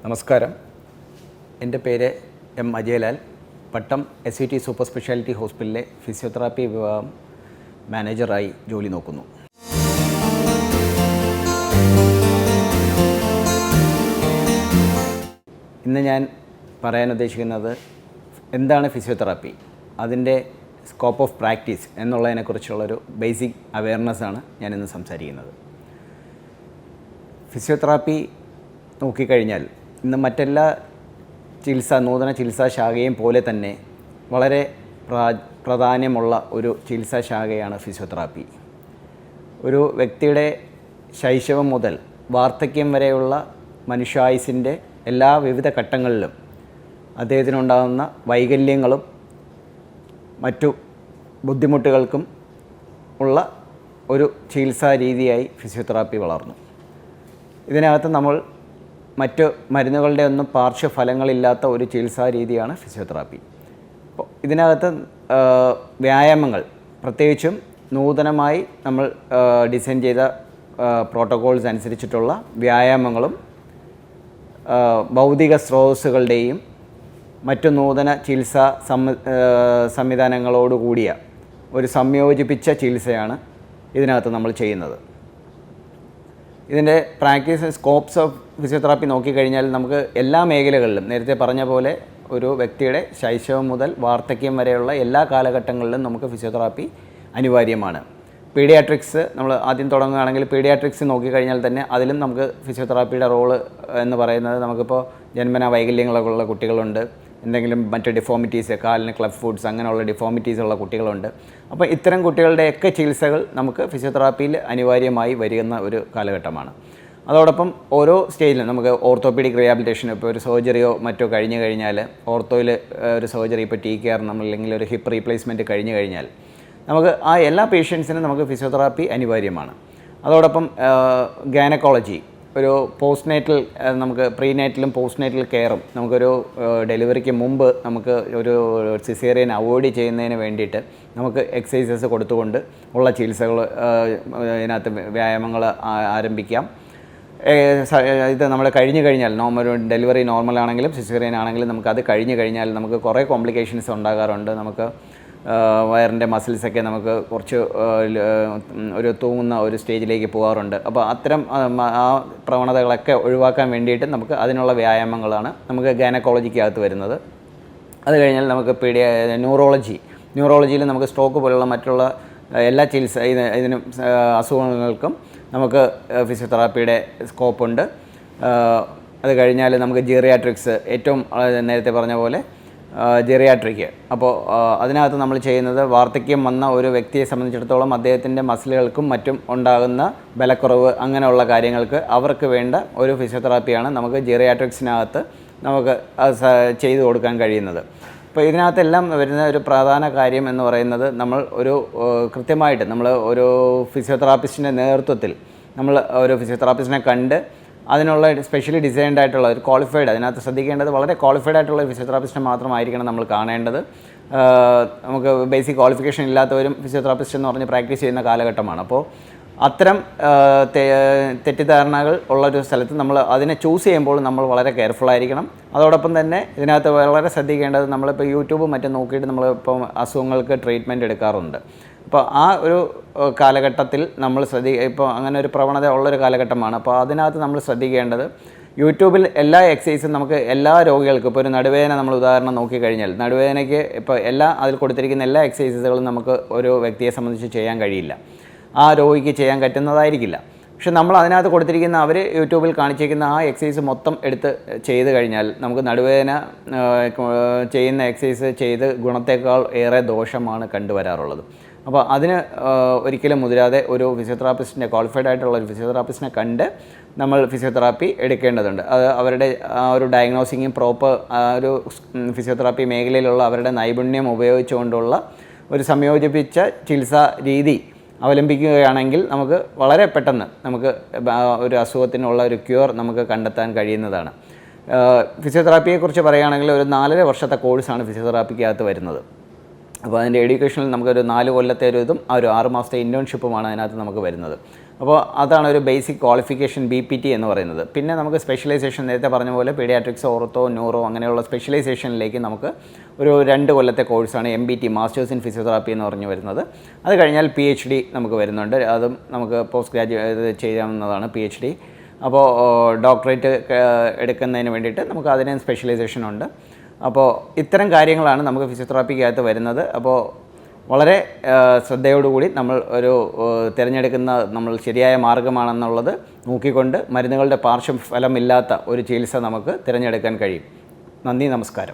നമസ്കാരം. എൻ്റെ പേര് എം അജയലാൽ. പട്ടം SVT സൂപ്പർ സ്പെഷ്യാലിറ്റി ഹോസ്പിറ്റലിലെ ഫിസിയോതെറാപ്പി വിഭാഗം മാനേജറായി ജോലി നോക്കുന്നു. ഇന്ന് ഞാൻ പറയാൻ ഉദ്ദേശിക്കുന്നത് എന്താണ് ഫിസിയോതെറാപ്പി, അതിൻ്റെ സ്കോപ്പ് ഓഫ് പ്രാക്ടീസ് എന്നുള്ളതിനെക്കുറിച്ചുള്ളൊരു ബേസിക് അവെയർനെസ്സാണ് ഞാനിന്ന് സംസാരിക്കുന്നത്. ഫിസിയോതെറാപ്പി നോക്കിക്കഴിഞ്ഞാൽ ഇന്ന് മറ്റെല്ലാ നൂതന ചികിത്സാ ശാഖയും പോലെ തന്നെ വളരെ പ്രാധാന്യമുള്ള ഒരു ചികിത്സാ ശാഖയാണ് ഫിസിയോതെറാപ്പി. ഒരു വ്യക്തിയുടെ ശൈശവം മുതൽ വാർദ്ധക്യം വരെയുള്ള മനുഷ്യായുസ്സിൻ്റെ എല്ലാ വിവിധ ഘട്ടങ്ങളിലും അദ്ദേഹത്തിനുണ്ടാകുന്ന വൈകല്യങ്ങളും മറ്റു ബുദ്ധിമുട്ടുകൾക്കും ഉള്ള ഒരു ചികിത്സാ രീതിയായി ഫിസിയോതെറാപ്പി വളർന്നു. ഇതിനകത്ത് നമ്മൾ മറ്റ് മരുന്നുകളുടെ ഒന്നും പാർശ്വഫലങ്ങളില്ലാത്ത ഒരു ചികിത്സാ രീതിയാണ് ഫിസിയോതെറാപ്പി. അപ്പോൾ ഇതിനകത്ത് വ്യായാമങ്ങൾ, പ്രത്യേകിച്ചും നൂതനമായി നമ്മൾ ഡിസൈൻ ചെയ്ത പ്രോട്ടോകോൾസ് അനുസരിച്ചിട്ടുള്ള വ്യായാമങ്ങളും ഭൗതിക സ്രോതസ്സുകളുടെയും മറ്റു നൂതന ചികിത്സാ സംവിധാനങ്ങളോടുകൂടിയ ഒരു സംയോജിപ്പിച്ച ചികിത്സയാണ് ഇതിനകത്ത് നമ്മൾ ചെയ്യുന്നത്. ഇതിൻ്റെ പ്രാക്ടീസ് സ്കോപ്സ് ഓഫ് ഫിസിയോതെറാപ്പി നോക്കിക്കഴിഞ്ഞാൽ നമുക്ക് എല്ലാ മേഖലകളിലും നേരത്തെ പറഞ്ഞ പോലെ ഒരു വ്യക്തിയുടെ ശൈശവം മുതൽ വാർദ്ധക്യം വരെയുള്ള എല്ലാ കാലഘട്ടങ്ങളിലും നമുക്ക് ഫിസിയോതെറാപ്പി അനിവാര്യമാണ്. പീഡിയാട്രിക്സ് നമ്മൾ ആദ്യം തുടങ്ങുകയാണെങ്കിൽ പീഡിയാട്രിക്സ് നോക്കിക്കഴിഞ്ഞാൽ തന്നെ അതിലും നമുക്ക് ഫിസിയോതെറാപ്പിയുടെ റോള് എന്ന് പറയുന്നത്, നമുക്കിപ്പോൾ ജന്മന വൈകല്യങ്ങളൊക്കെ ഉള്ള കുട്ടികളുണ്ട്, എന്തെങ്കിലും മറ്റ് ഡിഫോമിറ്റീസ്, കാലിന് ക്ലബ് ഫുഡ്സ് അങ്ങനെയുള്ള ഡിഫോമിറ്റീസ് ഉള്ള കുട്ടികളുണ്ട്. അപ്പോൾ ഇത്തരം കുട്ടികളുടെയൊക്കെ ചികിത്സകൾ നമുക്ക് ഫിസിയോതെറാപ്പിയിൽ അനിവാര്യമായി വരുന്ന ഒരു കാലഘട്ടമാണ്. അതോടൊപ്പം ഓരോ സ്റ്റേജിലും നമുക്ക് ഓർത്തോപീഡിക് റിഹാബിലിറ്റേഷൻ, ഇപ്പോൾ ഒരു സർജറിയോ മറ്റോ കഴിഞ്ഞ് കഴിഞ്ഞാൽ, ഓർത്തോയിൽ ഒരു സർജറി, ഇപ്പോൾ TKR അല്ലെങ്കിൽ ഒരു ഹിപ്പ് റീപ്ലേസ്മെൻറ്റ് കഴിഞ്ഞ് കഴിഞ്ഞാൽ നമുക്ക് ആ എല്ലാ പേഷ്യൻസിനും നമുക്ക് ഫിസിയോതെറാപ്പി അനിവാര്യമാണ്. അതോടൊപ്പം ഗൈനക്കോളജി, ഒരു പോസ്റ്റ്നേറ്റൽ, നമുക്ക് പ്രീനേറ്റലും പോസ്റ്റ്നേറ്റൽ കെയറും, നമുക്കൊരു ഡെലിവറിക്ക് മുമ്പ് നമുക്ക് ഒരു സിസേറിയൻ അവോയ്ഡ് ചെയ്യുന്നതിന് വേണ്ടിയിട്ട് നമുക്ക് എക്സസൈസസ് കൊടുത്തുകൊണ്ട് ഉള്ള ചികിത്സകൾ, ഇതിനകത്ത് വ്യായാമങ്ങൾ ആരംഭിക്കാം. ഇത് നമ്മൾ കഴിഞ്ഞ് കഴിഞ്ഞാൽ ഒരു ഡെലിവറി നോർമലാണെങ്കിലും സിസേറിയൻ ആണെങ്കിലും നമുക്കത് കഴിഞ്ഞ് കഴിഞ്ഞാൽ നമുക്ക് കുറേ കോംപ്ലിക്കേഷൻസ് ഉണ്ടാകാറുണ്ട്. നമുക്ക് വയറിൻ്റെ മസിൽസൊക്കെ നമുക്ക് കുറച്ച് ഒരു തൂങ്ങുന്ന ഒരു സ്റ്റേജിലേക്ക് പോകാറുണ്ട്. അപ്പോൾ അത്തരം ആ പ്രവണതകളൊക്കെ ഒഴിവാക്കാൻ വേണ്ടിയിട്ട് നമുക്ക് അതിനുള്ള വ്യായാമങ്ങളാണ് നമുക്ക് ഗൈനക്കോളജിക്കകത്ത് വരുന്നത്. അത് കഴിഞ്ഞാൽ നമുക്ക് ന്യൂറോളജിയിൽ നമുക്ക് സ്ട്രോക്ക് പോലുള്ള മറ്റുള്ള എല്ലാ ഇതിനും അസുഖങ്ങൾക്കും നമുക്ക് ഫിസിയോതെറാപ്പിയുടെ സ്കോപ്പുണ്ട്. അത് കഴിഞ്ഞാൽ നമുക്ക് ജീറിയാട്രിക്സ്, ഏറ്റവും നേരത്തെ പറഞ്ഞ പോലെ ജെറിയാട്രിക്ക്. അപ്പോൾ അതിനകത്ത് നമ്മൾ ചെയ്യുന്നത്, വാർദ്ധക്യം വന്ന ഒരു വ്യക്തിയെ സംബന്ധിച്ചിടത്തോളം അദ്ദേഹത്തിൻ്റെ മസിലുകൾക്കും മറ്റും ഉണ്ടാകുന്ന ബലക്കുറവ് അങ്ങനെയുള്ള കാര്യങ്ങൾക്ക് അവർക്ക് വേണ്ട ഒരു ഫിസിയോതെറാപ്പിയാണ് നമുക്ക് ജെറിയാട്രിക്സിനകത്ത് നമുക്ക് ചെയ്തു കൊടുക്കാൻ കഴിയുന്നത്. അപ്പോൾ ഇതിനകത്തെല്ലാം വരുന്ന ഒരു പ്രധാന കാര്യം എന്ന് പറയുന്നത്, നമ്മൾ ഒരു കൃത്യമായിട്ട് നമ്മൾ ഒരു ഫിസിയോതെറാപ്പിസ്റ്റിൻ്റെ നേതൃത്വത്തിൽ നമ്മൾ ഒരു ഫിസിയോതെറാപ്പിസ്റ്റിനെ കണ്ട് അതിനുള്ള സ്പെഷ്യലി ഡിസൈൻഡ് ആയിട്ടുള്ള ഒരു ക്വാളിഫൈഡ്, അതിനകത്ത് ശ്രദ്ധിക്കേണ്ടത് വളരെ ക്വാളിഫൈഡ് ആയിട്ടുള്ള ഒരു ഫിസിയോതെറാപ്പിസ്റ്റിനെ മാത്രമായിരിക്കണം നമ്മൾ കാണേണ്ടത്. നമുക്ക് ബേസിക് ക്വാളിഫിക്കേഷൻ ഇല്ലാത്തവരും ഫിസിയോതെറാപ്പിസ്റ്റ് എന്ന് പറഞ്ഞ് പ്രാക്ടീസ് ചെയ്യുന്ന കാലഘട്ടമാണ്. അപ്പോൾ അത്തരം തെറ്റിദ്ധാരണകൾ ഉള്ളൊരു സ്ഥലത്ത് നമ്മൾ അതിനെ ചൂസ് ചെയ്യുമ്പോൾ നമ്മൾ വളരെ കെയർഫുള്ളായിരിക്കണം. അതോടൊപ്പം തന്നെ ഇതിനകത്ത് വളരെ ശ്രദ്ധിക്കേണ്ടത്, നമ്മളിപ്പോൾ യൂട്യൂബ് മറ്റും നോക്കിയിട്ട് നമ്മളിപ്പോൾ അസുഖങ്ങൾക്ക് ട്രീറ്റ്മെൻറ്റ് എടുക്കാറുണ്ട്. അപ്പോൾ ആ ഒരു കാലഘട്ടത്തിൽ നമ്മൾ ഇപ്പോൾ അങ്ങനെ ഒരു പ്രവണത ഉള്ളൊരു കാലഘട്ടമാണ്. അപ്പോൾ അതിനകത്ത് നമ്മൾ ശ്രദ്ധിക്കേണ്ടത്, യൂട്യൂബിൽ എല്ലാ എക്സസൈസും നമുക്ക് എല്ലാ രോഗികൾക്കും, ഇപ്പോൾ ഒരു നടുവേദന നമ്മൾ ഉദാഹരണം നോക്കിക്കഴിഞ്ഞാൽ, നടുവേദനയ്ക്ക് ഇപ്പോൾ അതിൽ കൊടുത്തിരിക്കുന്ന എല്ലാ എക്സസൈസുകളും നമുക്ക് ഒരു വ്യക്തിയെ സംബന്ധിച്ച് ചെയ്യാൻ കഴിയില്ല, ആ രോഗിക്ക് ചെയ്യാൻ പറ്റുന്നതായിരിക്കില്ല. പക്ഷെ നമ്മൾ അതിനകത്ത് കൊടുത്തിരിക്കുന്ന, അവർ യൂട്യൂബിൽ കാണിച്ചിരിക്കുന്ന ആ എക്സസൈസ് മൊത്തം എടുത്ത് ചെയ്ത് കഴിഞ്ഞാൽ നമുക്ക് നടുവേദന ചെയ്യുന്ന എക്സസൈസ് ചെയ്ത് ഗുണത്തേക്കാൾ ഏറെ ദോഷമാണ് കണ്ടുവരാറുള്ളത്. അപ്പോൾ അതിന് ഒരിക്കലും മുതിരാതെ ഒരു ഫിസിയോതെറാപ്പിസ്റ്റിനെ, ക്വാളിഫൈഡ് ആയിട്ടുള്ള ഒരു ഫിസിയോതെറാപ്പിസ്റ്റിനെ കണ്ട് നമ്മൾ ഫിസിയോതെറാപ്പി എടുക്കേണ്ടതുണ്ട്. അത് അവരുടെ ആ ഒരു ഡയഗ്നോസിങ്ങും പ്രോപ്പർ ഒരു ഫിസിയോതെറാപ്പി മേഖലയിലുള്ള അവരുടെ നൈപുണ്യം ഉപയോഗിച്ചുകൊണ്ടുള്ള ഒരു സംയോജിപ്പിച്ച ചികിത്സാ രീതി അവലംബിക്കുകയാണെങ്കിൽ നമുക്ക് വളരെ പെട്ടെന്ന് നമുക്ക് ഒരു അസുഖത്തിനുള്ള ഒരു ക്യൂർ നമുക്ക് കണ്ടെത്താൻ കഴിയുന്നതാണ്. ഫിസിയോതെറാപ്പിയെക്കുറിച്ച് പറയുകയാണെങ്കിൽ ഒരു 4.5 വർഷത്തെ കോഴ്സാണ് ഫിസിയോതെറാപ്പിക്കകത്ത് വരുന്നത്. അപ്പോൾ അതിൻ്റെ എഡ്യൂക്കേഷനിൽ നമുക്കൊരു 4 കൊല്ലത്തെ ഒരു ഇതും ഒരു 6 മാസത്തെ ഇൻറ്റേൺഷിപ്പുമാണ് അതിനകത്ത് നമുക്ക് വരുന്നത്. അപ്പോൾ അതാണ് ഒരു ബേസിക് ക്വാളിഫിക്കേഷൻ BPT എന്ന് പറയുന്നത്. പിന്നെ നമുക്ക് സ്പെഷ്യലൈസേഷൻ നേരത്തെ പറഞ്ഞ പോലെ പീഡിയാട്രിക്സ്, ഓർത്തോ, ന്യൂറോ അങ്ങനെയുള്ള സ്പെഷ്യലൈസേഷനിലേക്ക് നമുക്ക് ഒരു 2 കൊല്ലത്തെ കോഴ്സാണ് MBT, മാസ്റ്റേഴ്സ് ഇൻ ഫിസിയോതെറാപ്പി എന്ന് പറഞ്ഞു വരുന്നത്. അത് കഴിഞ്ഞാൽ PhD നമുക്ക് വരുന്നുണ്ട്. അതും നമുക്ക് പോസ്റ്റ് ഗ്രാജുവേറ്റ് ചെയ്യാവുന്നതാണ് PhD. അപ്പോൾ ഡോക്ടറേറ്റ് എടുക്കുന്നതിന് വേണ്ടിയിട്ട് നമുക്ക് അതിന് സ്പെഷ്യലൈസേഷൻ ഉണ്ട്. അപ്പോൾ ഇത്തരം കാര്യങ്ങളാണ് നമുക്ക് ഫിസിയോതെറാപ്പിക്കകത്ത് വരുന്നത്. അപ്പോൾ വളരെ ശ്രദ്ധയോടുകൂടി നമ്മൾ തിരഞ്ഞെടുക്കുന്ന നമ്മൾ ശരിയായ മാർഗ്ഗമാണെന്നുള്ളത് നോക്കിക്കൊണ്ട് മരുന്നുകളുടെ പാർശ്വഫലമില്ലാത്ത ഒരു ചികിത്സ നമുക്ക് തിരഞ്ഞെടുക്കാൻ കഴിയും. നന്ദി, നമസ്കാരം.